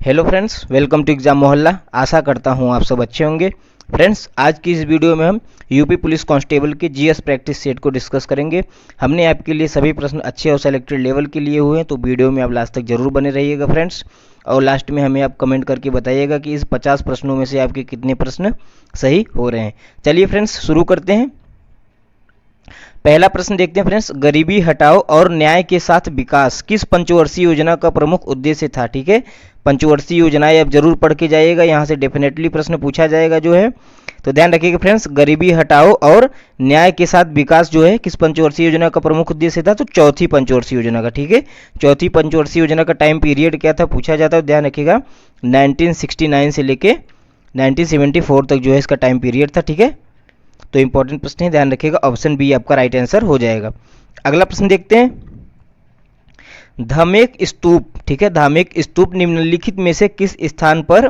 Hello friends, welcome to exam Mohalla. आशा करता हूँ आप सब अच्छे होंगे। फ्रेंड्स, आज की इस वीडियो में हम यूपी पुलिस कांस्टेबल के जीएस प्रैक्टिस सेट को डिस्कस करेंगे। हमने आपके लिए सभी प्रश्न अच्छे और सेलेक्टेड लेवल के लिए हुए हैं, तो वीडियो में आप लास्ट तक जरूर बने रहिएगा फ्रेंड्स। और लास्ट में हमें आप कमेंट करके बताइएगा कि इस 50 प्रश्नों में से आपके कितने प्रश्न सही हो रहे हैं। चलिए फ्रेंड्स, शुरू करते हैं। पहला प्रश्न देखते हैं फ्रेंड्स, गरीबी हटाओ और न्याय के साथ विकास किस पंचवर्षीय योजना का प्रमुख उद्देश्य था। ठीक है, पंचवर्षीय योजनाएं आप जरूर पढ़ के जाइएगा, यहाँ से डेफिनेटली प्रश्न पूछा जाएगा जो है। तो ध्यान रखिएगा फ्रेंड्स, गरीबी हटाओ और न्याय के साथ विकास जो है किस पंचवर्षीय योजना का प्रमुख उद्देश्य था, तो चौथी पंचवर्षीय योजना का। ठीक है, चौथी पंचवर्षीय योजना का टाइम पीरियड क्या था पूछा जाता है, ध्यान रखिएगा 1969 से लेके 1974 तक जो है इसका टाइम पीरियड था। ठीक है, तो इंपॉर्टेंट प्रश्न है, ध्यान रखिएगा। ऑप्शन बी आपका राइट आंसर हो जाएगा। अगला प्रश्न देखते हैं, धामेक स्तूप। ठीक है, धामेक स्तूप निम्नलिखित में से किस स्थान पर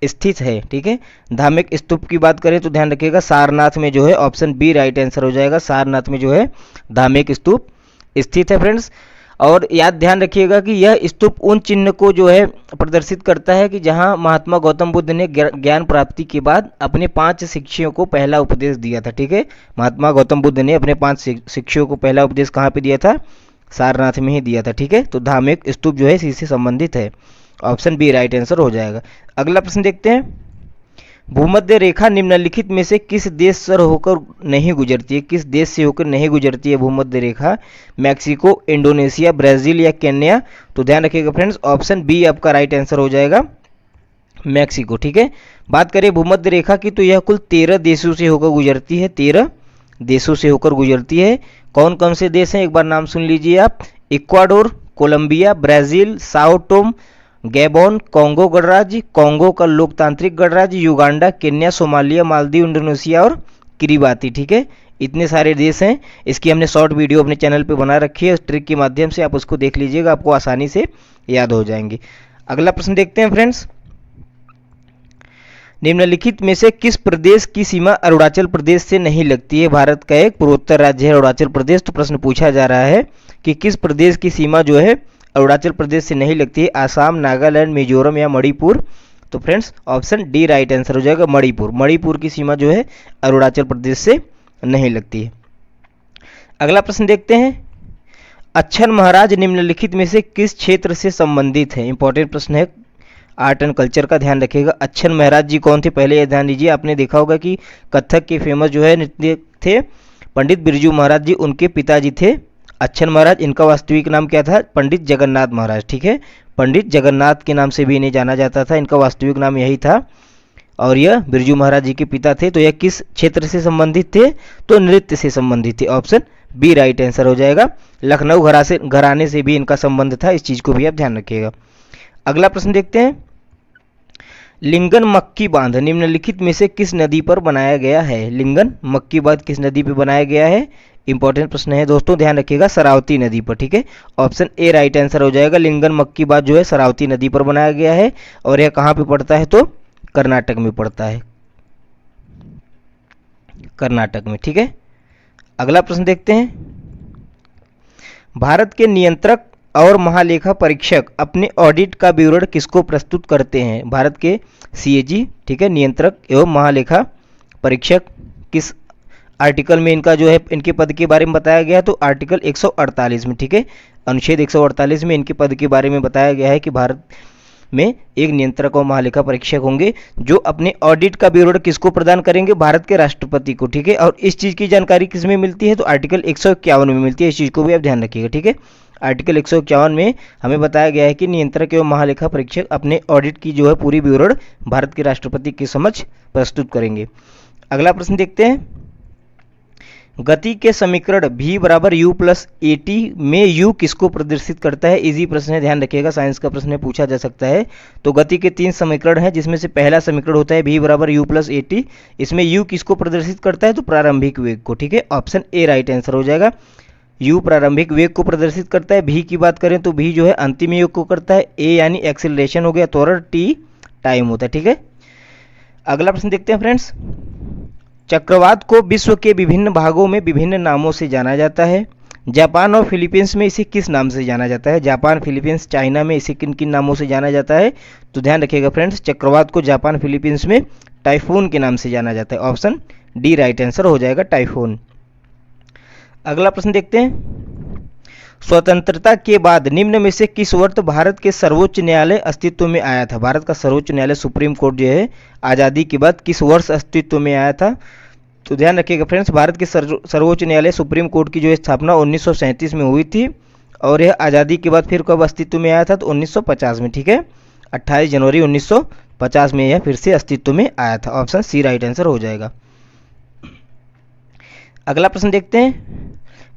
स्थित है। ठीक है, धामेक स्तूप की बात करें तो ध्यान रखिएगा सारनाथ में जो है, ऑप्शन बी राइट आंसर हो जाएगा। सारनाथ में जो है धामेक स्तूप स्थित है फ्रेंड्स। और ध्यान रखिएगा कि यह स्तूप उन चिन्ह को जो है प्रदर्शित करता है कि जहां महात्मा गौतम बुद्ध ने ज्ञान प्राप्ति के बाद अपने 5 शिष्यों को पहला उपदेश दिया था। ठीक है, महात्मा गौतम बुद्ध ने अपने 5 शिष्यों को पहला उपदेश कहाँ पे दिया था, सारनाथ में ही दिया था। ठीक है, तो धामेक स्तूप जो है इसी से संबंधित है। ऑप्शन बी राइट आंसर हो जाएगा। अगला प्रश्न देखते हैं, भूमध्य रेखा निम्नलिखित में से किस देश से होकर नहीं गुजरती है। किस देश से होकर नहीं गुजरती है भूमध्य रेखा, मैक्सिको, इंडोनेशिया, ब्राजील या केन्या। तो ध्यान रखिएगा फ्रेंड्स, ऑप्शन बी आपका राइट आंसर हो जाएगा, मैक्सिको। ठीक है, बात करें भूमध्य रेखा की तो यह कुल 13 देशों से होकर गुजरती है। 13 देशों से होकर गुजरती है। कौन कौन से देश हैं एक बार नाम सुन लीजिए आप, Ecuador, Colombia, Brazil, Sao Tome, Gabon, Congo गणराज्य, कोंगो का लोकतांत्रिक गणराज्य, Uganda, Kenya, Somalia, Maldives, Indonesia और किरीबाती। ठीक है, इतने सारे देश हैं। इसकी हमने शॉर्ट वीडियो अपने चैनल पे बना रखी है, उस ट्रिक के माध्यम से आप उसको देख लीजिएगा, आपको आसानी से याद हो जाएंगे। अगला प्रश्न देखते हैं फ्रेंड्स, निम्नलिखित में से किस प्रदेश की सीमा अरुणाचल प्रदेश से नहीं लगती है। भारत का एक पूर्वोत्तर राज्य है अरुणाचल प्रदेश। तो प्रश्न पूछा जा रहा है कि किस प्रदेश की सीमा जो है अरुणाचल प्रदेश से नहीं लगती है, आसाम, नागालैंड, मिजोरम या मणिपुर। तो friends option D right answer हो जाएगा, मणिपुर। मणिपुर की सीमा जो है अरुणाचल प्रदेश से नहीं लगती है। अगला प्रश्न देखते हैं, अच्छन महाराज निम्नलिखित में से किस क्षेत्र से संबंधित है। इंपॉर्टेंट प्रश्न है आर्ट एंड कल्चर का, ध्यान रखिएगा। अच्छन महाराज जी कौन थे, पहले ध्यान दीजिए। आपने देखा होगा कि कथक के फेमस जो है नृत्य थे पंडित बिरजू महाराज जी, उनके पिताजी थे अच्छन महाराज। इनका वास्तविक नाम क्या था, पंडित जगन्नाथ महाराज। ठीक है, पंडित जगन्नाथ के नाम से भी इन्हें जाना जाता था, इनका वास्तविक नाम यही था। और यह बिरजू महाराज जी के पिता थे। तो यह किस क्षेत्र से संबंधित थे, तो नृत्य से संबंधित थे। ऑप्शन बी राइट आंसर हो जाएगा। लखनऊ घराने से भी इनका संबंध था, इस चीज को भी आप ध्यान रखिएगा। अगला प्रश्न देखते हैं, लिंगन मक्की बांध निम्नलिखित में से किस नदी पर बनाया गया है। लिंगन मक्की बांध किस नदी पर बनाया गया है, इंपॉर्टेंट प्रश्न है दोस्तों, ध्यान रखिएगा, शरावती नदी पर। ठीक है, ऑप्शन ए राइट आंसर हो जाएगा। लिंगन मक्की बांध जो है शरावती नदी पर बनाया गया है। और यह कहाँ पे पड़ता है, तो कर्नाटक में पड़ता है, कर्नाटक में। ठीक है, अगला प्रश्न देखते हैं, भारत के नियंत्रक और महालेखा परीक्षक अपने ऑडिट का विवरण किसको प्रस्तुत करते हैं। भारत के सीएजी, ठीक है, नियंत्रक एवं महालेखा परीक्षक, किस आर्टिकल में इनका जो है इनके पद के बारे में बताया गया है, तो आर्टिकल 148 में। ठीक है, अनुच्छेद 148 में इनके पद के बारे में बताया गया है कि भारत में एक नियंत्रक और महालेखा परीक्षक होंगे जो अपने ऑडिट का विवरण किसको प्रदान करेंगे, भारत के राष्ट्रपति को। ठीक है, और इस चीज की जानकारी किस में मिलती है, तो आर्टिकल 151 में मिलती है। इस चीज को भी आप ध्यान रखिएगा। ठीक है, आर्टिकल 151 में हमें बताया गया है कि नियंत्रक एवं महालेखा परीक्षक अपने ऑडिट की जो है पूरी विवरण भारत के राष्ट्रपति के समक्ष प्रस्तुत करेंगे। अगला प्रश्न देखते हैं, गति के समीकरण v बराबर u प्लस AT में u किसको प्रदर्शित करता है। इजी प्रश्न है, ध्यान रखिएगा, साइंस का प्रश्न है, पूछा जा सकता है। तो गति के 3 समीकरण हैं, जिसमें से पहला समीकरण होता है v बराबर u प्लस AT। इसमें u किसको प्रदर्शित करता है, तो प्रारंभिक वेग को। ठीक है, ऑप्शन ए राइट आंसर हो जाएगा। u प्रारंभिक वेग को प्रदर्शित करता है। v की बात करें तो v जो है अंतिम योग को करता है। a यानी एक्सेलरेशन हो गया, त्वरण, t टाइम होता है। ठीक है, अगला प्रश्न देखते हैं फ्रेंड्स, चक्रवात को विश्व के विभिन्न भागों में विभिन्न नामों से जाना जाता है। जापान और फिलीपींस में इसे किस नाम से जाना जाता है? जापान, फिलीपींस, चाइना में इसे किन किन नामों से जाना जाता है? तो ध्यान रखिएगा फ्रेंड्स, चक्रवात को जापान फिलीपींस में टाइफून के नाम से जाना जाता है। ऑप्शन डी राइट आंसर हो जाएगा, टाइफून। अगला प्रश्न देखते हैं, स्वतंत्रता के बाद निम्न में से किस वर्ष भारत के सर्वोच्च न्यायालय अस्तित्व में आया था? भारत का सर्वोच्च न्यायालय सुप्रीम कोर्ट जो है आज़ादी के बाद किस वर्ष अस्तित्व में आया था? तो ध्यान रखिएगा फ्रेंड्स, भारत के सर्वोच्च न्यायालय सुप्रीम कोर्ट की जो स्थापना 1937 में हुई थी और यह आज़ादी के बाद फिर कब अस्तित्व में आया था? तो 1950 में, ठीक है, 28 जनवरी 1950 में यह फिर से अस्तित्व में आया था। ऑप्शन सी राइट आंसर हो जाएगा। अगला प्रश्न देखते हैं,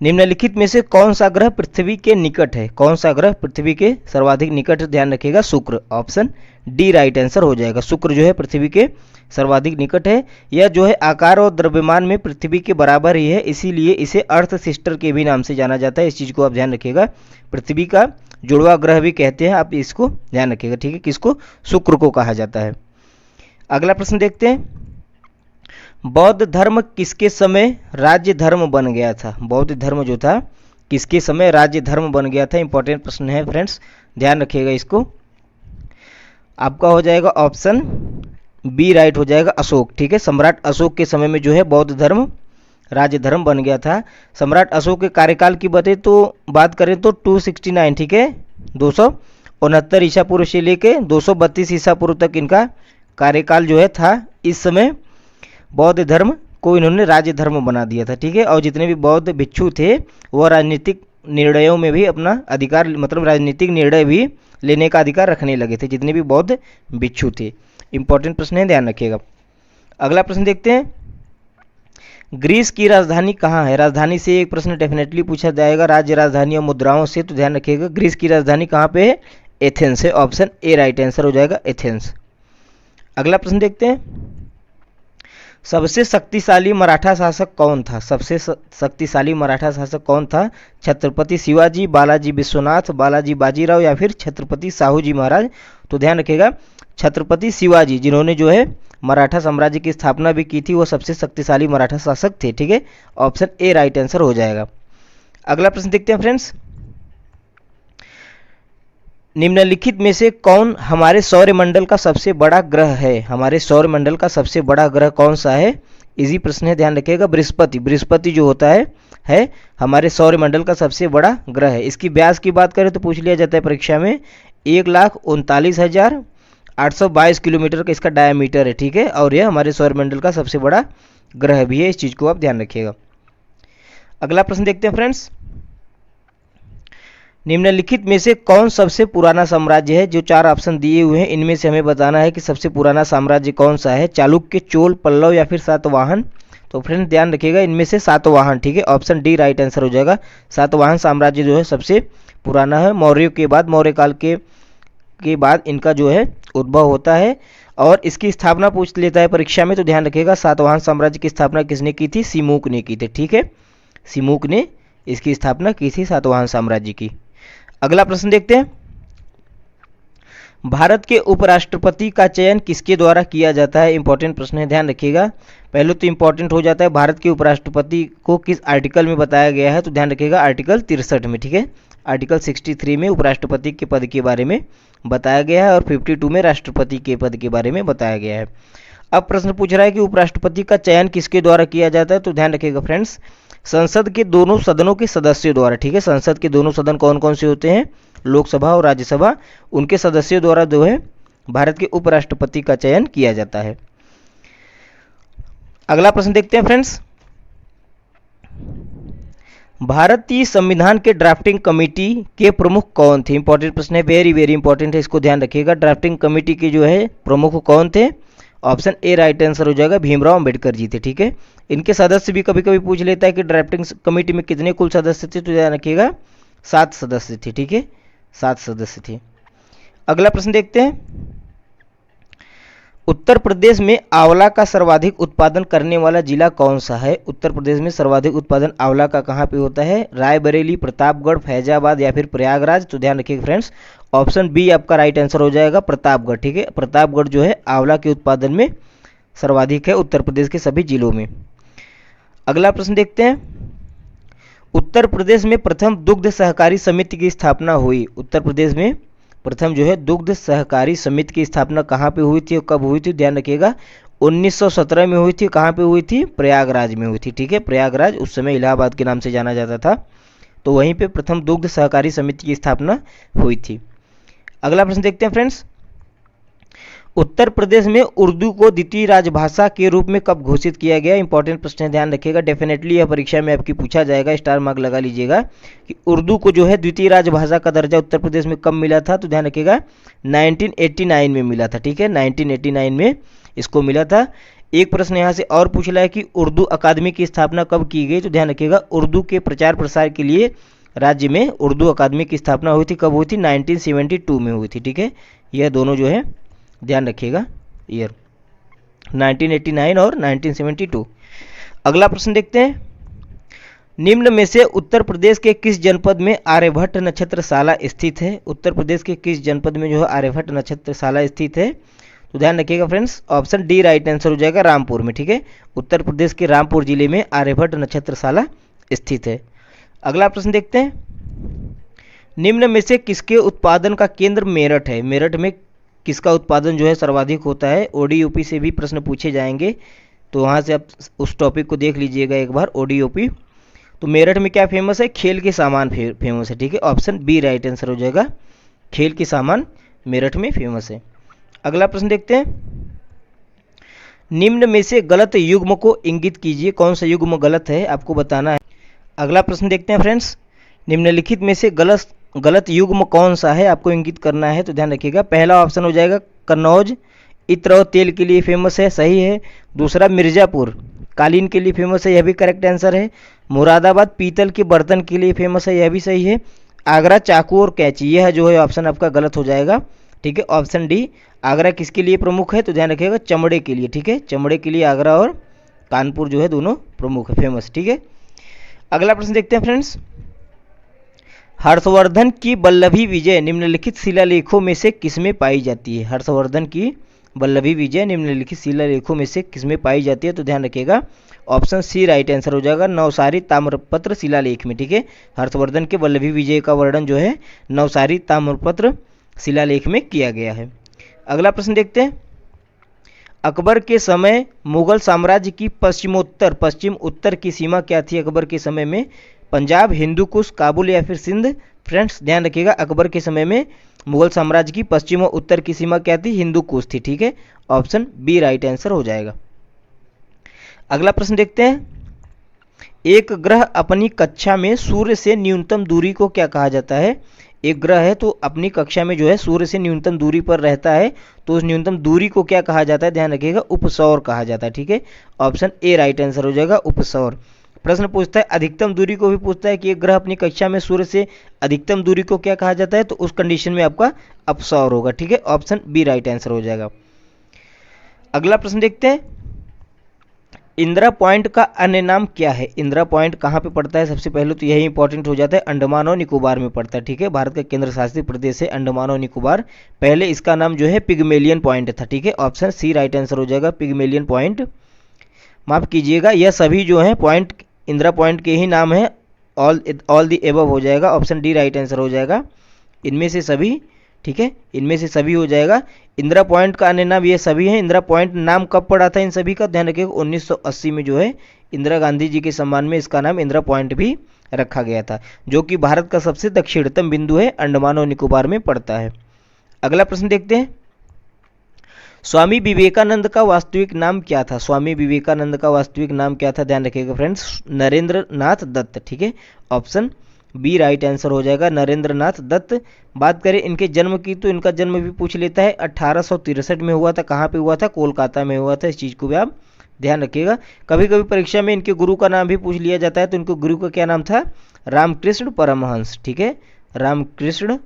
निम्नलिखित में से कौन सा ग्रह पृथ्वी के निकट है? कौन सा ग्रह पृथ्वी के सर्वाधिक निकट है? ध्यान रखिएगा, शुक्र। ऑप्शन डी राइट आंसर हो जाएगा, शुक्र जो है पृथ्वी के सर्वाधिक निकट है। यह जो है आकार और द्रव्यमान में पृथ्वी के बराबर ही है, इसीलिए इसे अर्थ सिस्टर के भी नाम से जाना जाता है। इस चीज़ को आप ध्यान रखिएगा, पृथ्वी का जुड़वा ग्रह भी कहते हैं, आप इसको ध्यान रखिएगा, ठीक है, किसको? शुक्र को कहा जाता है। अगला प्रश्न देखते हैं, बौद्ध धर्म किसके समय राज्य धर्म बन गया था? बौद्ध धर्म जो था किसके समय राज्य धर्म बन गया था? इंपॉर्टेंट प्रश्न है फ्रेंड्स, ध्यान रखिएगा इसको। आपका हो जाएगा ऑप्शन बी राइट हो जाएगा, अशोक, ठीक है, सम्राट अशोक के समय में जो है बौद्ध धर्म राज्य धर्म बन गया था। सम्राट अशोक के कार्यकाल की बात करें तो 269, ठीक है, 269 ईसा पूर्व से लेके 232 ईसा पूर्व तक इनका कार्यकाल जो है था। इस समय बौद्ध धर्म को इन्होंने राज्य धर्म बना दिया था, ठीक है, और जितने भी बौद्ध भिक्षु थे वह राजनीतिक निर्णयों में भी अपना अधिकार, मतलब राजनीतिक निर्णय भी लेने का अधिकार रखने लगे थे, जितने भी बौद्ध भिक्षु थे। इंपॉर्टेंट प्रश्न है, ध्यान रखिएगा। अगला प्रश्न देखते हैं, ग्रीस की राजधानी कहाँ है? राजधानी से एक प्रश्न डेफिनेटली पूछा जाएगा, राज्य राजधानी और मुद्राओं से, तो ध्यान रखिएगा ग्रीस की राजधानी कहाँ पे है? एथेंस है। ऑप्शन ए राइट आंसर हो जाएगा, एथेंस। अगला प्रश्न देखते हैं, सबसे शक्तिशाली मराठा शासक कौन था? सबसे शक्तिशाली मराठा शासक कौन था? छत्रपति शिवाजी, बालाजी विश्वनाथ, बालाजी बाजीराव या फिर छत्रपति साहू जी महाराज? तो ध्यान रखिएगा, छत्रपति शिवाजी जिन्होंने जो है मराठा साम्राज्य की स्थापना भी की थी, वो सबसे शक्तिशाली मराठा शासक थे, ठीक है, ऑप्शन ए राइट आंसर हो जाएगा। अगला प्रश्न देखते हैं फ्रेंड्स, निम्नलिखित में से कौन हमारे सौरमंडल का सबसे बड़ा ग्रह है? हमारे सौरमंडल का सबसे बड़ा ग्रह कौन सा है? इजी प्रश्न है, ध्यान रखिएगा, बृहस्पति। बृहस्पति जो होता है हमारे सौरमंडल का सबसे बड़ा ग्रह है। इसकी व्यास की बात करें तो पूछ लिया जाता है परीक्षा में, 1,39,822 किलोमीटर का इसका डायमीटर है, ठीक है, और यह हमारे सौरमंडल का सबसे बड़ा ग्रह भी है। इस चीज़ को आप ध्यान रखिएगा। अगला प्रश्न देखते हैं फ्रेंड्स, निम्नलिखित में से कौन सबसे पुराना साम्राज्य है? जो 4 ऑप्शन दिए हुए हैं इनमें से हमें बताना है कि सबसे पुराना साम्राज्य कौन सा है, चालुक्य, चोल, पल्लव या फिर सातवाहन? तो फ्रेंड ध्यान रखिएगा, इनमें से सातवाहन, ठीक है, ऑप्शन डी राइट आंसर हो जाएगा। सातवाहन साम्राज्य जो है सबसे पुराना है। मौर्यों के बाद, मौर्य काल के बाद इनका जो है उद्भव होता है और इसकी स्थापना पूछ लेता है परीक्षा में, तो ध्यान रखिएगा सातवाहन साम्राज्य की स्थापना किसने की थी? सिमुक ने की थी, ठीक है, सिमुक ने इसकी स्थापना की थी सातवाहन साम्राज्य की। अगला प्रश्न देखते हैं, भारत के उपराष्ट्रपति का चयन किसके द्वारा किया जाता है? इंपॉर्टेंट प्रश्न है, ध्यान रखिएगा। पहले तो इंपॉर्टेंट हो जाता है भारत के उपराष्ट्रपति को किस आर्टिकल में बताया गया है, तो ध्यान रखिएगा आर्टिकल 63 में, ठीक है, आर्टिकल 63 में उपराष्ट्रपति के पद के बारे में बताया गया है और 52 में राष्ट्रपति के पद के बारे में बताया गया है। अब प्रश्न पूछ रहा है कि उपराष्ट्रपति का चयन किसके द्वारा किया जाता है, तो ध्यान रखिएगा फ्रेंड्स, संसद के दोनों सदनों के सदस्यों द्वारा, ठीक है, संसद के दोनों सदन कौन कौन से होते हैं? लोकसभा और राज्यसभा, उनके सदस्यों द्वारा जो है भारत के उपराष्ट्रपति का चयन किया जाता है। अगला प्रश्न देखते हैं फ्रेंड्स, भारतीय संविधान के ड्राफ्टिंग कमेटी के प्रमुख कौन थे? इंपॉर्टेंट प्रश्न है, वेरी वेरी इंपॉर्टेंट है, इसको ध्यान रखिएगा। ड्राफ्टिंग कमेटी के जो है प्रमुख कौन थे? ऑप्शन ए राइट आंसर हो जाएगा, भीमराव अंबेडकर जी थे, ठीक है। इनके सदस्य भी कभी कभी पूछ लेता है कि ड्राफ्टिंग कमेटी में कितने कुल सदस्य थे, तो ध्यान रखिएगा 7 सदस्य थे, ठीक है, 7 सदस्य थे। अगला प्रश्न देखते हैं, उत्तर प्रदेश में आंवला का सर्वाधिक उत्पादन करने वाला जिला कौन सा है? उत्तर प्रदेश में सर्वाधिक उत्पादन आंवला का कहाँ पे होता है? रायबरेली, प्रतापगढ़, फैजाबाद या फिर प्रयागराज? तो ध्यान रखिएगा फ्रेंड्स, ऑप्शन बी आपका राइट आंसर हो जाएगा, प्रतापगढ़, ठीक है, प्रतापगढ़ जो है आंवला के उत्पादन में सर्वाधिक है उत्तर प्रदेश के सभी जिलों में। अगला प्रश्न देखते हैं, उत्तर प्रदेश में प्रथम दुग्ध सहकारी समिति की स्थापना हुई। उत्तर प्रदेश में प्रथम जो है दुग्ध सहकारी समिति की स्थापना कहाँ पे हुई थी और कब हुई थी, ध्यान रखिएगा 1917 में हुई थी। कहाँ पे हुई थी, प्रयागराज में हुई थी। ठीक है, प्रयागराज उस समय इलाहाबाद के नाम से जाना जाता था, तो वहीं पे प्रथम दुग्ध सहकारी समिति की स्थापना हुई थी। अगला प्रश्न देखते हैं फ्रेंड्स, उत्तर प्रदेश में उर्दू को द्वितीय राजभाषा के रूप में कब घोषित किया गया। इंपॉर्टेंट प्रश्न है, ध्यान रखिएगा, डेफिनेटली यह परीक्षा में आपकी पूछा जाएगा, स्टार मार्क लगा लीजिएगा कि उर्दू को जो है द्वितीय राजभाषा का दर्जा उत्तर प्रदेश में कब मिला था। तो ध्यान रखिएगा 1989 में मिला था। ठीक है, 1989 में इसको मिला था। एक प्रश्न यहाँ से और पूछ रहा है कि उर्दू अकादमी की स्थापना कब की गई। तो ध्यान रखिएगा उर्दू के प्रचार प्रसार के लिए राज्य में उर्दू अकादमी की स्थापना हुई थी। कब हुई थी, 1972 में हुई थी। ठीक है, यह दोनों जो है ध्यान रखिएगा ईयर 1989 और 1972। अगला प्रश्न देखते हैं, निम्न में से उत्तर प्रदेश के किस जनपद में आर्यभट्ट नक्षत्रशाला स्थित है। उत्तर प्रदेश के किस जनपद में जो है आर्यभट्ट नक्षत्रशाला स्थित है। तो ध्यान रखिएगा friends, option D right answer हो जाएगा, रामपुर में। ठीक है, उत्तर प्रदेश के रामपुर जिले में आर्यभट्ट नक्षत्रशाला स्थित है। अगला प्रश्न देखते हैं, निम्न में से किसके उत्पादन का केंद्र मेरठ है। मेरठ में किसका उत्पादन जो है सर्वाधिक होता है। ओडीओपी से भी प्रश्न पूछे जाएंगे, तो वहाँ से आप उस टॉपिक को देख लीजिएगा एक बार, ओडीओपी। तो मेरठ में क्या फेमस है, खेल के सामान फेमस है। ठीक है, ऑप्शन बी राइट आंसर हो जाएगा, खेल के सामान मेरठ में फेमस है। अगला प्रश्न देखते हैं, निम्न में से गलत युग्म को इंगित कीजिए। कौन सा युग्म गलत है आपको बताना है। अगला प्रश्न देखते हैं फ्रेंड्स, निम्नलिखित में से गलत युग्म कौन सा है आपको इंगित करना है। तो ध्यान रखिएगा, पहला ऑप्शन हो जाएगा कन्नौज इत्र और तेल के लिए फेमस है, सही है। दूसरा मिर्ज़ापुर कालीन के लिए फेमस है, यह भी करेक्ट आंसर है। मुरादाबाद पीतल के बर्तन के लिए फेमस है, यह भी सही है। आगरा चाकू और कैंची, यह जो है ऑप्शन आपका गलत हो जाएगा। ठीक है, ऑप्शन डी आगरा किसके लिए प्रमुख है। तो ध्यान रखिएगा चमड़े के लिए। ठीक है, चमड़े के लिए आगरा और कानपुर जो है दोनों प्रमुख है, फेमस। ठीक है, अगला प्रश्न देखते हैं फ्रेंड्स, हर्षवर्धन की वल्लभी विजय निम्नलिखित शिलालेखों में से किसमें पाई जाती है। हर्षवर्धन की वल्लभी विजय निम्नलिखित शिलालेखों में से किसमें पाई जाती है। तो ध्यान रखिएगा ऑप्शन सी राइट आंसर हो जाएगा, नवसारी ताम्रपत्र शिलालेख में। ठीक है, हर्षवर्धन के वल्लभी विजय का वर्णन जो है नवसारी ताम्रपत्र शिलालेख में किया गया है। अगला प्रश्न देखते हैं, अकबर के समय मुगल साम्राज्य की पश्चिम उत्तर की सीमा क्या थी। अकबर के समय में पंजाब, हिंदू कुश, काबुल या फिर सिंध। फ्रेंड्स ध्यान रखिएगा, अकबर के समय में मुगल साम्राज्य की पश्चिम और उत्तर की सीमा क्या थी, हिंदू कुश थी। ठीक है, ऑप्शन बी राइट आंसर हो जाएगा। अगला प्रश्न देखते हैं, एक ग्रह अपनी कक्षा में सूर्य से न्यूनतम दूरी को क्या कहा जाता है। एक ग्रह है तो अपनी कक्षा में जो है सूर्य से न्यूनतम दूरी पर रहता है, तो उस न्यूनतम दूरी को क्या कहा जाता है। ध्यान रखिएगा उपसौर कहा जाता है। ठीक है, ऑप्शन ए राइट आंसर हो जाएगा, उपसौर। प्रश्न पूछता है अधिकतम दूरी को भी पूछता है कि एक ग्रह अपनी कक्षा में सूर्य से अधिकतम दूरी को क्या कहा जाता है, तो उस कंडीशन में आपका अपसौर होगा। ठीक है, ऑप्शन बी राइट आंसर हो जाएगा। अगला प्रश्न देखते हैं, इंदिरा पॉइंट का अन्य नाम क्या है। इंदिरा पॉइंट कहाँ पे पड़ता है, सबसे पहले तो यही इंपॉर्टेंट हो जाता है, अंडमान और निकोबार में पड़ता है। ठीक है, भारत का केंद्र शासित प्रदेश है अंडमान और निकोबार। पहले इसका नाम जो है पिग्मेलियन पॉइंट था। ठीक है, ऑप्शन सी राइट आंसर हो जाएगा, पिग्मेलियन पॉइंट। माफ कीजिएगा, यह सभी जो है पॉइंट इंदिरा पॉइंट के ही नाम है, ऑल द एबव हो जाएगा, ऑप्शन डी राइट आंसर हो जाएगा, इनमें से सभी। ठीक है, इनमें से सभी हो जाएगा। इंदिरा पॉइंट का अन्य नाम ये सभी हैं। इंदिरा पॉइंट नाम कब पड़ा था इन सभी का, ध्यान रखिएगा 1980 में जो है इंदिरा गांधी जी के सम्मान में इसका नाम इंदिरा पॉइंट भी रखा गया था, जो कि भारत का सबसे दक्षिणतम बिंदु है, अंडमान और निकोबार में पड़ता है। अगला प्रश्न देखते हैं, स्वामी विवेकानंद का वास्तविक नाम क्या था। स्वामी विवेकानंद का वास्तविक नाम क्या था, ध्यान रखिएगा फ्रेंड्स, नरेंद्र नाथ दत्त। ठीक है, ऑप्शन बी राइट आंसर हो जाएगा, नरेंद्र नाथ दत्त। बात करें इनके जन्म की, तो इनका जन्म भी पूछ लेता है, 1863 में हुआ था। कहाँ पे हुआ था, कोलकाता में हुआ था। इस चीज़ को भी आप ध्यान रखिएगा। कभी कभी परीक्षा में इनके गुरु का नाम भी पूछ लिया जाता है, तो इनके गुरु का क्या नाम था, रामकृष्ण परमहंस। ठीक है, रामकृष्ण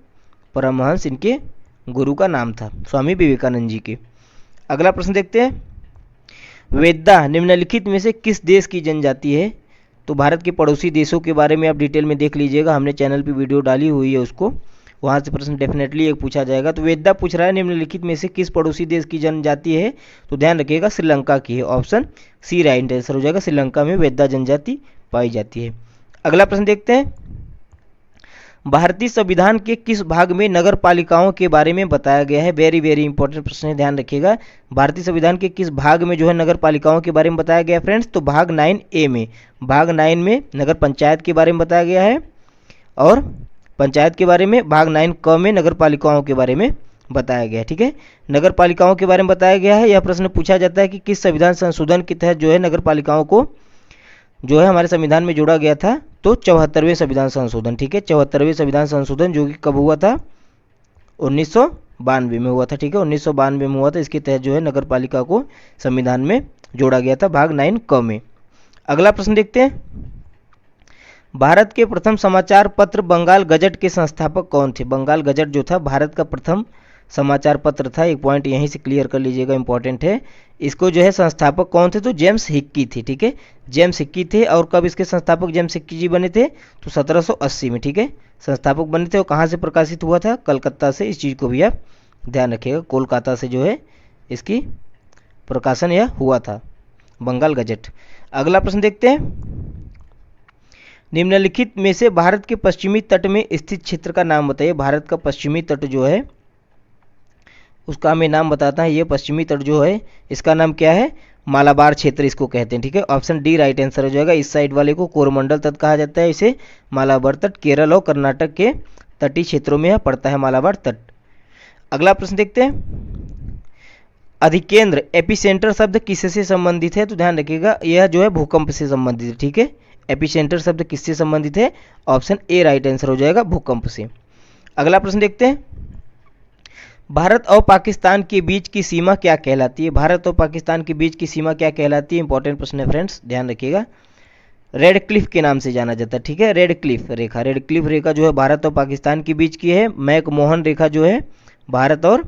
परमहंस इनके गुरु का नाम था, स्वामी विवेकानंद जी के। अगला प्रश्न देखते हैं, वेदा निम्नलिखित में से किस देश की जनजाति है। तो भारत के पड़ोसी देशों के बारे में आप डिटेल में देख लीजिएगा, हमने चैनल पे वीडियो डाली हुई है, उसको वहाँ से प्रश्न डेफिनेटली एक पूछा जाएगा। तो वेदा पूछ रहा है निम्नलिखित में से किस पड़ोसी देश की जनजाति है। तो ध्यान रखिएगा श्रीलंका की है, ऑप्शन सी राइट आंसर हो जाएगा, श्रीलंका में वेदा जनजाति पाई जाती है। अगला प्रश्न देखते हैं, भारतीय संविधान के किस भाग में नगर पालिकाओं के बारे में बताया गया है? वेरी वेरी इंपॉर्टेंट प्रश्न है, ध्यान रखिएगा। भारतीय संविधान के किस भाग में जो है नगर पालिकाओं के बारे में बताया गया है फ्रेंड्स? तो भाग 9A में, भाग 9 में नगर पंचायत के बारे में बताया गया है, और पंचायत के बारे में भाग 9 में नगर पालिकाओं के बारे में बताया गया है। ठीक है, नगर पालिकाओं के बारे में बताया गया है। यह प्रश्न पूछा जाता है कि किस संविधान संशोधन के तहत जो है नगर पालिकाओं को जो है हमारे संविधान में जोड़ा गया था? तो 74वें संविधान संशोधन। ठीक है, 74वें संविधान संशोधन जो कि कब हुआ था? 1992 में हुआ था। ठीक है, 1992 में हुआ था। इसके तहत जो है नगर पालिका को संविधान में जोड़ा गया था, भाग 9 में। अगला प्रश्न देखते हैं, भारत के प्रथम समाचार पत्र बंगाल गजट के संस्थापक कौन थे? बंगाल गजट जो था भारत का प्रथम समाचार पत्र था। एक पॉइंट यहीं से क्लियर कर लीजिएगा, इंपॉर्टेंट है। इसको जो है संस्थापक कौन थे? तो जेम्स हिक्की थे। ठीक है, जेम्स हिक्की थे। और कब इसके संस्थापक जेम्स हिक्की जी बने थे? तो 1780 में। ठीक है, संस्थापक बने थे। और कहाँ से प्रकाशित हुआ था? कलकत्ता से। इस चीज़ को भी आप ध्यान रखिएगा, कोलकाता से जो है इसकी प्रकाशन यह हुआ था, बंगाल गजट। अगला प्रश्न देखते हैं, निम्नलिखित में से भारत के पश्चिमी तट में स्थित क्षेत्र का नाम बताइए। भारत का पश्चिमी तट जो है उसका हमें नाम बताता है। ये पश्चिमी तट जो है इसका नाम क्या है? मालाबार क्षेत्र इसको कहते हैं। ठीक है, ऑप्शन डी राइट आंसर हो जाएगा। इस साइड वाले को कोरमंडल तट कहा जाता है, इसे मालाबार तट। केरल और कर्नाटक के तटीय क्षेत्रों में यह पड़ता है, मालाबार तट। अगला प्रश्न देखते हैं, अधिकेंद्र एपिसेंटर शब्द किससे संबंधित है? तो ध्यान रखिएगा, यह जो है भूकंप से संबंधित है। ठीक है, एपिसेंटर शब्द किससे संबंधित है? ऑप्शन ए राइट आंसर हो जाएगा, भूकंप से। अगला प्रश्न देखते हैं, भारत और पाकिस्तान के बीच की सीमा क्या कहलाती है? भारत और पाकिस्तान के बीच की सीमा क्या कहलाती है? इंपॉर्टेंट प्रश्न है फ्रेंड्स, ध्यान रखिएगा। रेड क्लिफ के नाम से जाना जाता है। ठीक है, रेड क्लिफ रेखा। रेड क्लिफ रेखा जो है भारत और पाकिस्तान के बीच की है। मैकमोहन रेखा जो है भारत और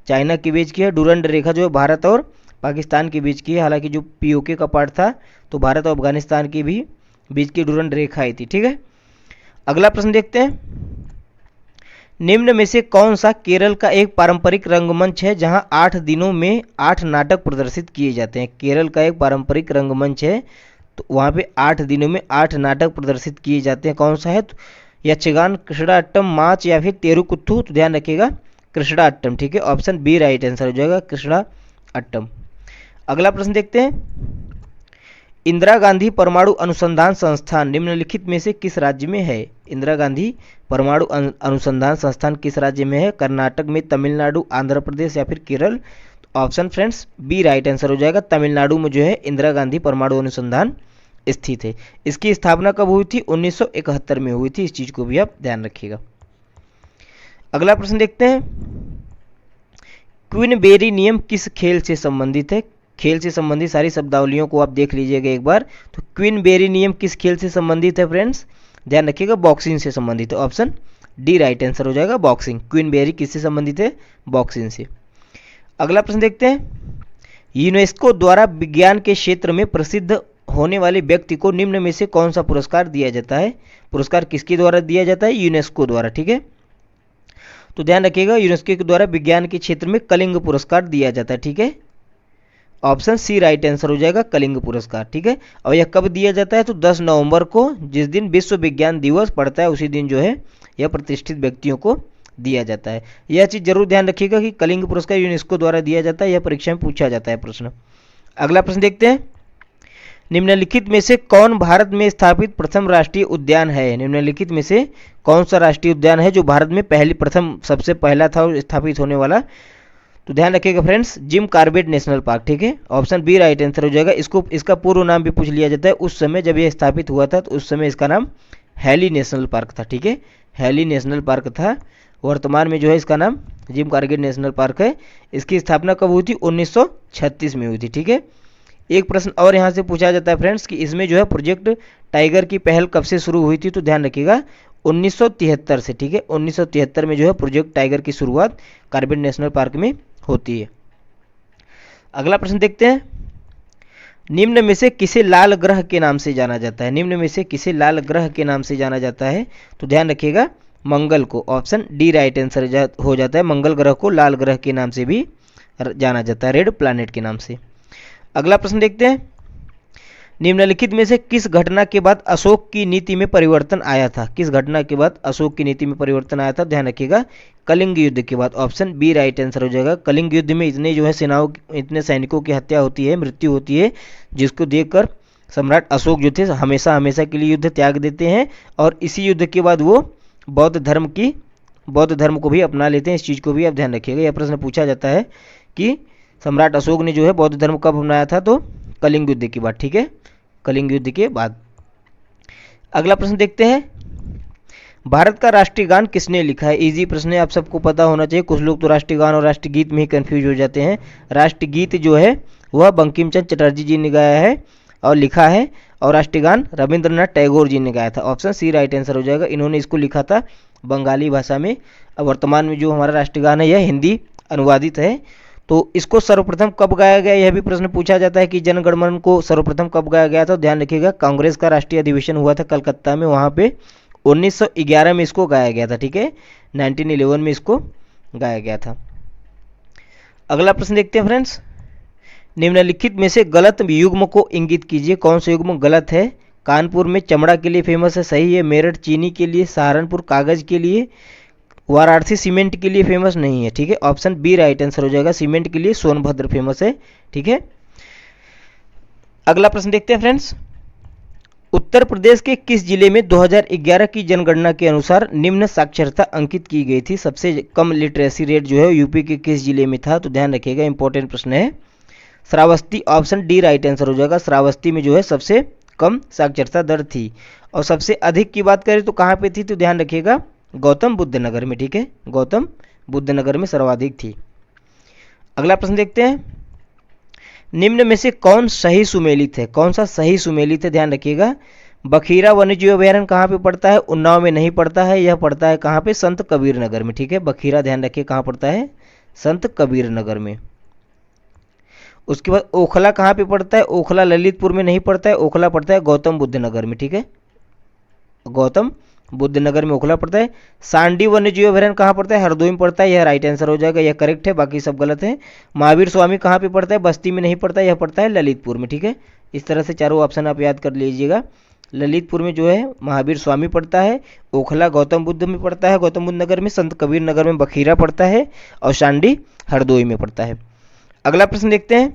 चाइना के बीच की है। डूरंड रेखा जो है भारत और पाकिस्तान के बीच की है। हालांकि जो पीओके का पार्ट था तो भारत और अफगानिस्तान के भी बीच की डूरंड रेखा आई थी। ठीक है, अगला प्रश्न देखते हैं, निम्न में से कौन सा केरल का एक पारंपरिक रंगमंच है जहां 8 दिनों में 8 नाटक प्रदर्शित किए जाते हैं? केरल का एक पारंपरिक रंगमंच है, तो वहां पे 8 दिनों में 8 नाटक प्रदर्शित किए जाते हैं। कौन सा है? तो यक्षगान, कृष्णाट्टम, माच या फिर तेरुकुत्थु। तो ध्यान रखिएगा, कृष्णाट्टम। ठीक है, ऑप्शन बी राइट आंसर हो जाएगा, कृष्णाट्टम। अगला प्रश्न देखते हैं, इंदिरा गांधी परमाणु अनुसंधान संस्थान निम्नलिखित में से किस राज्य में है? इंदिरा गांधी परमाणु अनुसंधान संस्थान किस राज्य में है? कर्नाटक में, तमिलनाडु, आंध्र प्रदेश या फिर Kerala? Option friends B right answer हो जाएगा, तमिलनाडु में जो है इंदिरा गांधी परमाणु अनुसंधान स्थित है। इसकी स्थापना कब हुई थी? 1971 में हुई थी। इस चीज को भी आप ध्यान रखिएगा। अगला प्रश्न देखते हैं, क्वीनबेरी नियम किस खेल से संबंधित है? खेल से संबंधित सारी शब्दावलियों को आप देख लीजिएगा एक बार। तो क्वीनबेरी नियम किस खेल से संबंधित है फ्रेंड्स? ध्यान रखिएगा, बॉक्सिंग से संबंधित है। ऑप्शन डी राइट आंसर हो जाएगा, बॉक्सिंग। क्वीनबेरी किससे संबंधित है? बॉक्सिंग से। अगला प्रश्न देखते हैं, यूनेस्को द्वारा विज्ञान के क्षेत्र में प्रसिद्ध होने वाले व्यक्ति को निम्न में से कौन सा पुरस्कार दिया जाता है? पुरस्कार किसके द्वारा दिया जाता है? यूनेस्को द्वारा। ठीक है, तो ध्यान रखिएगा, यूनेस्को के द्वारा विज्ञान के क्षेत्र में कलिंग पुरस्कार दिया जाता है। ठीक है, ऑप्शन सी राइट आंसर हो जाएगा, कलिंग पुरस्कार। ठीक है, और यह कब दिया जाता है? तो 10 नवंबर को, जिस दिन विश्व विज्ञान दिवस पड़ता है उसी दिन जो है यह प्रतिष्ठित व्यक्तियों को दिया जाता है। यह चीज जरूर ध्यान रखिएगा कि कलिंग पुरस्कार यूनेस्को द्वारा दिया जाता है। यह परीक्षा में पूछा जाता है प्रश्न। अगला प्रश्न देखते हैं, निम्नलिखित में से कौन भारत में स्थापित प्रथम राष्ट्रीय उद्यान है? निम्नलिखित में से कौन सा राष्ट्रीय उद्यान है जो भारत में प्रथम सबसे पहला था स्थापित होने वाला? तो ध्यान रखिएगा friends, Jim Corbett national park. ठीक है, ऑप्शन बी राइट आंसर हो जाएगा। इसका पूर्व नाम भी पूछ लिया जाता है। उस समय जब यह स्थापित हुआ था तो उस समय इसका नाम हैली नेशनल पार्क था। ठीक है, हैली नेशनल पार्क था। वर्तमान में जो है इसका नाम जिम कॉर्बेट नेशनल पार्क है। इसकी स्थापना कब हुई थी? 1936 में हुई थी। ठीक है, एक प्रश्न और यहाँ से पूछा जाता है फ्रेंड्स कि इसमें जो है प्रोजेक्ट टाइगर की पहल कब से शुरू हुई थी? तो ध्यान रखिएगा, 1973 से। ठीक है, 1973 में जो है प्रोजेक्ट टाइगर की शुरुआत कॉर्बेट नेशनल पार्क में होती है। अगला प्रश्न देखते हैं, निम्न में से किसे लाल ग्रह के नाम से जाना जाता है? निम्न में से किसे लाल ग्रह के नाम से जाना जाता है? तो ध्यान रखिएगा, मंगल को। ऑप्शन डी राइट आंसर हो जाता है, मंगल ग्रह को लाल ग्रह के नाम से भी जाना जाता है, रेड प्लैनेट के नाम से। अगला प्रश्न देखते हैं, निम्नलिखित में से किस घटना के बाद अशोक की नीति में परिवर्तन आया था? किस घटना के बाद अशोक की नीति में परिवर्तन आया था? ध्यान रखिएगा, कलिंग युद्ध के बाद। ऑप्शन बी राइट आंसर हो जाएगा। कलिंग युद्ध में इतने जो है सेनाओं, इतने सैनिकों की हत्या होती है, मृत्यु होती है, जिसको देखकर सम्राट अशोक जो थे हमेशा हमेशा के लिए युद्ध त्याग देते हैं और इसी युद्ध के बाद वो बौद्ध धर्म को भी अपना लेते हैं। इस चीज़ को भी आप ध्यान रखिएगा। यह प्रश्न पूछा जाता है कि सम्राट अशोक ने जो है बौद्ध धर्म कब अपनाया था? तो कलिंग युद्ध के बाद। ठीक है, कलिंग युद्ध के बाद। अगला प्रश्न देखते हैं, भारत का राष्ट्रीय गान किसने लिखा है? इजी प्रश्न है, आप सबको पता होना चाहिए। कुछ लोग तो राष्ट्रीय गान और राष्ट्रीय गीत में ही कंफ्यूज हो जाते हैं। राष्ट्रीय गीत जो है वह बंकिम चंद्र चटर्जी जी ने गाया है और लिखा है, और राष्ट्रीय गान रविंद्रनाथ टैगोर जी ने गाया था। ऑप्शन सी राइट आंसर हो जाएगा। इन्होंने इसको लिखा था बंगाली भाषा में। अब वर्तमान में जो हमारा राष्ट्रीय गान है यह हिंदी अनुवादित है। तो इसको सर्वप्रथम कब गाया गया, यह भी प्रश्न पूछा जाता है कि जन गण मन को सर्वप्रथम कब गाया गया था? ध्यान रखिएगा, कांग्रेस का राष्ट्रीय अधिवेशन हुआ था कलकत्ता में, वहाँ पे 1911 में इसको गाया गया था। ठीक है, 1911 में इसको गाया गया था। अगला प्रश्न देखते हैं फ्रेंड्स, निम्नलिखित में से गलत युग्म को इंगित कीजिए। कौन सा युग्म गलत है? कानपुर में चमड़ा के लिए फेमस है, सही है। मेरठ चीनी के लिए, सहारनपुर कागज के लिए, वाराणसी सीमेंट के लिए फेमस नहीं है। ठीक है, ऑप्शन बी राइट आंसर हो जाएगा। सीमेंट के लिए सोनभद्र फेमस है। ठीक है, अगला प्रश्न देखते हैं फ्रेंड्स, उत्तर प्रदेश के किस जिले में 2011 की जनगणना के अनुसार निम्न साक्षरता अंकित की गई थी? सबसे कम लिटरेसी रेट जो है यूपी के किस जिले में था? तो ध्यान रखिएगा, इंपॉर्टेंट प्रश्न है। Shravasti, option D right answer हो जाएगा। श्रावस्ती में जो है सबसे कम साक्षरता दर थी। और सबसे अधिक की बात करें तो कहाँ पे थी? तो ध्यान रखिएगा, गौतम बुद्ध नगर में। ठीक है, गौतम बुद्ध नगर में सर्वाधिक थी। अगला प्रश्न देखते हैं, निम्न में से कौन सही सुमेलित है? कौन सा सही सुमेलित है? ध्यान रखिएगा, बखीरा वन्यजीव अभयारण्य कहाँ पे पड़ता है? उन्नाव में नहीं पड़ता है, यह पड़ता है कहाँ पे? संत कबीर नगर में। ठीक है, बखीरा ध्यान रखिए कहाँ पड़ता है? संत कबीर नगर में। उसके बाद ओखला कहाँ पे पड़ता है? ओखला ललितपुर में नहीं पड़ता है, ओखला पड़ता है गौतम बुद्ध नगर में। ठीक है, गौतम बुद्ध नगर में ओखला पड़ता है। सांडी वन्यजीव अभयारण्य कहाँ पड़ता है? हरदोई में पड़ता है, यह राइट आंसर हो जाएगा, यह करेक्ट है, बाकी सब गलत है। महावीर स्वामी कहाँ पे पड़ता है? बस्ती में नहीं पड़ता है, यह पड़ता है ललितपुर में। ठीक है, इस तरह से चारों ऑप्शन आप याद कर लीजिएगा। ललितपुर में जो है महावीर स्वामी पड़ता है, ओखला गौतम बुद्ध में पड़ता है, गौतम बुद्ध नगर में, संत कबीर नगर में बखीरा पड़ता है, और सांडी हरदोई में पड़ता है। अगला प्रश्न देखते हैं,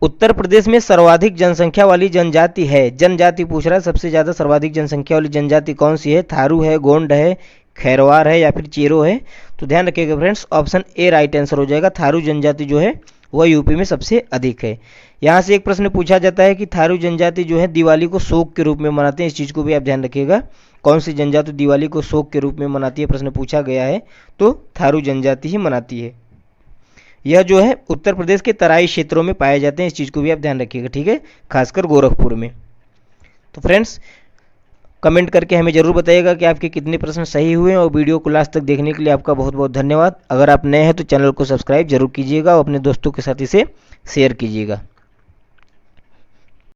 उत्तर प्रदेश में सर्वाधिक जनसंख्या वाली जनजाति है? जनजाति पूछ रहा है, सबसे ज़्यादा सर्वाधिक जनसंख्या वाली जनजाति कौन सी है? थारू है, गोंड है, खैरवार है, या फिर चेरो है? तो ध्यान रखिएगा friends, option A right answer हो जाएगा। थारू जनजाति जो है वह यूपी में सबसे अधिक है। यहाँ से एक प्रश्न पूछा जाता है कि थारू जनजाति जो है दिवाली को शोक के रूप में मनाते हैं, इस चीज़ को भी आप ध्यान रखिएगा। कौन सी जनजाति दिवाली को शोक के रूप में मनाती है, प्रश्न पूछा गया है, तो थारू जनजाति ही मनाती है। यह जो है उत्तर प्रदेश के तराई क्षेत्रों में पाए जाते हैं, इस चीज़ को भी आप ध्यान रखिएगा। ठीक है, खासकर गोरखपुर में। तो फ्रेंड्स, कमेंट करके हमें ज़रूर बताइएगा कि आपके कितने प्रश्न सही हुए, और वीडियो को लास्ट तक देखने के लिए आपका बहुत बहुत धन्यवाद। अगर आप नए हैं तो चैनल को सब्सक्राइब जरूर कीजिएगा और अपने दोस्तों के साथ इसे शेयर कीजिएगा।